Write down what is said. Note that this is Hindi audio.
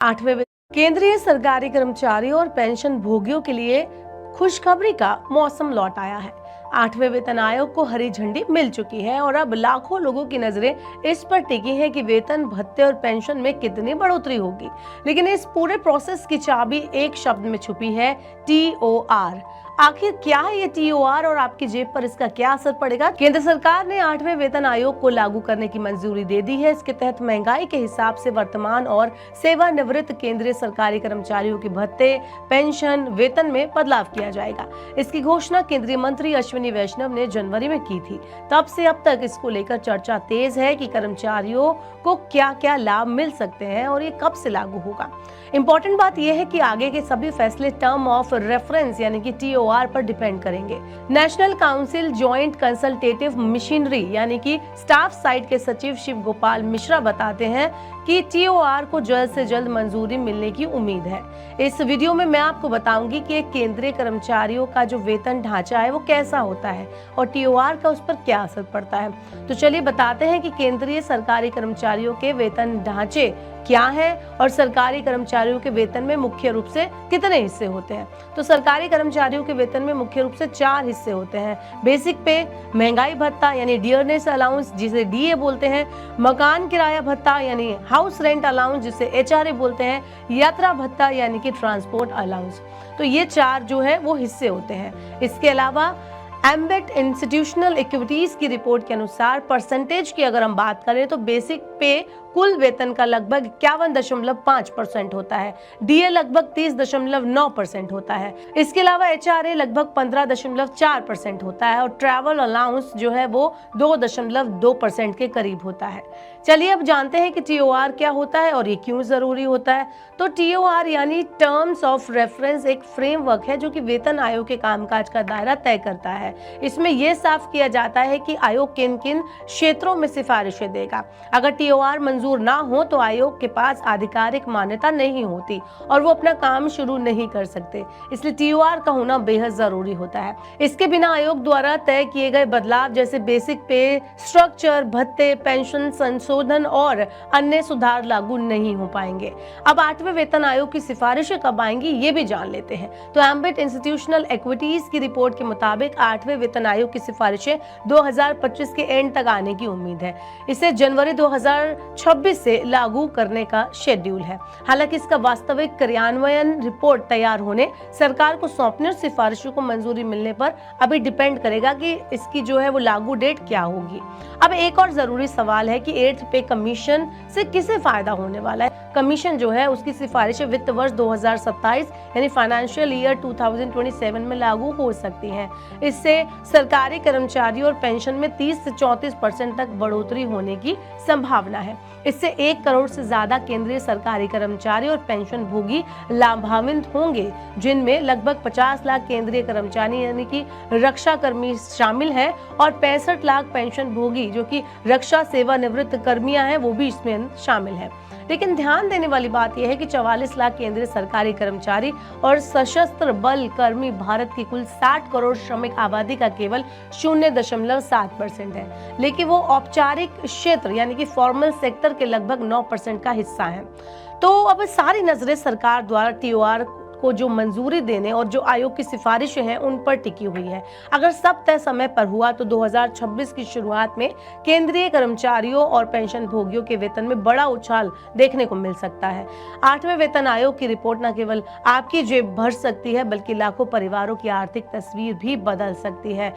केंद्रीय सरकारी कर्मचारियों और पेंशन भोगियों के लिए खुशखबरी का मौसम लौट आया है। 8वें वेतन आयोग को हरी झंडी मिल चुकी है और अब लाखों लोगों की नजरें इस पर टिकी हैं कि वेतन, भत्ते और पेंशन में कितनी बढ़ोतरी होगी। लेकिन इस पूरे प्रोसेस की चाबी एक शब्द में छुपी है, TOR। आखिर क्या है ये TOR और आपकी जेब पर इसका क्या असर पड़ेगा? केंद्र सरकार ने 8वें वेतन आयोग को लागू करने की मंजूरी दे दी है। इसके तहत महंगाई के हिसाब से वर्तमान और सेवानिवृत्त केंद्रीय सरकारी कर्मचारियों के भत्ते, पेंशन, वेतन में बदलाव किया जाएगा। इसकी घोषणा केंद्रीय मंत्री अश्विनी वैष्णव ने जनवरी में की थी। तब से अब तक इसको लेकर चर्चा तेज है कि कर्मचारियों को क्या क्या लाभ मिल सकते हैं और ये कब से लागू होगा। इंपॉर्टेंट बात यह है कि आगे के सभी फैसले टर्म ऑफ रेफरेंस यानी कि TOR पर डिपेंड करेंगे। National council joint consultative machinery यानी कि स्टाफ साइड के सचिव शिव गोपाल मिश्रा बताते हैं कि TOR को जल्द से जल्द मंजूरी मिलने की उम्मीद है। इस वीडियो में मैं आपको बताऊंगी कि एक केंद्रीय कर्मचारियों का जो वेतन ढांचा है वो कैसा होता है और TOR का उस पर क्या असर पड़ता है। तो चलिए बताते हैं कि केंद्रीय सरकारी कर्मचारियों के वेतन ढांचे क्या है और सरकारी कर्मचारियों के वेतन में मुख्य रूप से कितने हिस्से होते हैं। तो सरकारी कर्मचारियों के वेतन में मुख्य रूप से 4 हिस्से होते हैं। बेसिक पे, महंगाई भत्ता यानी डियरनेस अलाउंस जिसे DA बोलते हैं, मकान किराया भत्ता यानी हाउस रेंट अलाउंस जिसे HRA बोलते हैं, यात्रा भत्ता यानी कि ट्रांसपोर्ट अलाउंस। तो ये 4 जो है वो हिस्से होते हैं। इसके अलावा एम्बेट इंस्टीट्यूशनल इक्विटीज की रिपोर्ट के अनुसार परसेंटेज की अगर हम बात करें तो बेसिक पे कुल वेतन का लगभग 51.5% होता है, DA लगभग 30.9% होता है। इसके अलावा HRA लगभग 15.4% होता है और ट्रैवल अलाउंस जो है वो 2.2% के करीब होता है। चलिए अब जानते हैं कि TOR क्या होता है और ये क्यों जरूरी होता है। तो TOR यानी टर्म्स ऑफ रेफरेंस एक फ्रेमवर्क है जो कि वेतन आयोग के कामकाज का दायरा तय करता है। इसमें यह साफ किया जाता है कि आयोग किन किन क्षेत्रों में सिफारिशें देगा। अगर TOR मंजूर ना हो तो आयोग के पास आधिकारिक मान्यता नहीं होती और वो अपना काम शुरू नहीं कर सकते। इसलिए TOR का होना बेहद जरूरी होता है। इसके बिना आयोग द्वारा तय किए गए बदलाव जैसे बेसिक पे, स्ट्रक्चर, भत्ते, पेंशन संशोधन और अन्य सुधार लागू नहीं हो पाएंगे। अब 8वें वेतन आयोग की सिफारिशें कब आएंगी ये भी जान लेते हैं। तो एम्बेट इंस्टीट्यूशनल इक्विटीज की रिपोर्ट के मुताबिक 8वें वेतन आयोग की सिफारिशें 2025 के एंड तक आने की उम्मीद है। इसे जनवरी 2026 से लागू करने का शेड्यूल है। हालांकि इसका वास्तविक क्रियान्वयन रिपोर्ट तैयार होने, सरकार को सौंपने और सिफारिशों को मंजूरी मिलने पर अभी डिपेंड करेगा कि इसकी जो है वो लागू डेट क्या होगी। अब एक और जरूरी सवाल है कि 8th पे कमीशन से किसे फायदा होने वाला है। कमीशन जो है उसकी सिफारिशें वित्त वर्ष 2027 यानी फाइनेंशियल ईयर 2027 में लागू हो सकती हैं। इससे सरकारी कर्मचारियों और पेंशन में 30 से 34% तक बढ़ोतरी होने की संभावना है। इससे 1 करोड़ से ज्यादा केंद्रीय सरकारी कर्मचारी और पेंशन भोगी लाभान्वित होंगे, जिनमें लगभग 50 लाख केंद्रीय कर्मचारी यानी कि रक्षा कर्मी शामिल हैं और 65 लाख पेंशन भोगी जो कि रक्षा सेवानिवृत्त कर्मियां हैं वो भी इसमें शामिल हैं। लेकिन ध्यान देने वाली बात यह है कि 44 लाख केंद्रीय सरकारी कर्मचारी और सशस्त्र बल कर्मी भारत की कुल 60 करोड़ श्रमिक आबादी का केवल 0.7% है, लेकिन वो औपचारिक क्षेत्र यानी कि फॉर्मल सेक्टर के लगभग 9% का हिस्सा है। तो अब सारी नजरें सरकार द्वारा TOR को जो मंजूरी देने और जो आयोग की सिफारिशें हैं उन पर टिकी हुई है। अगर सब तय समय पर हुआ तो 2026 की शुरुआत में केंद्रीय कर्मचारियों और पेंशन भोगियों के वेतन में बड़ा उछाल देखने को मिल सकता है। 8वें वेतन आयोग की रिपोर्ट न केवल आपकी जेब भर सकती है बल्कि लाखों परिवारों की आर्थिक तस्वीर भी बदल सकती है।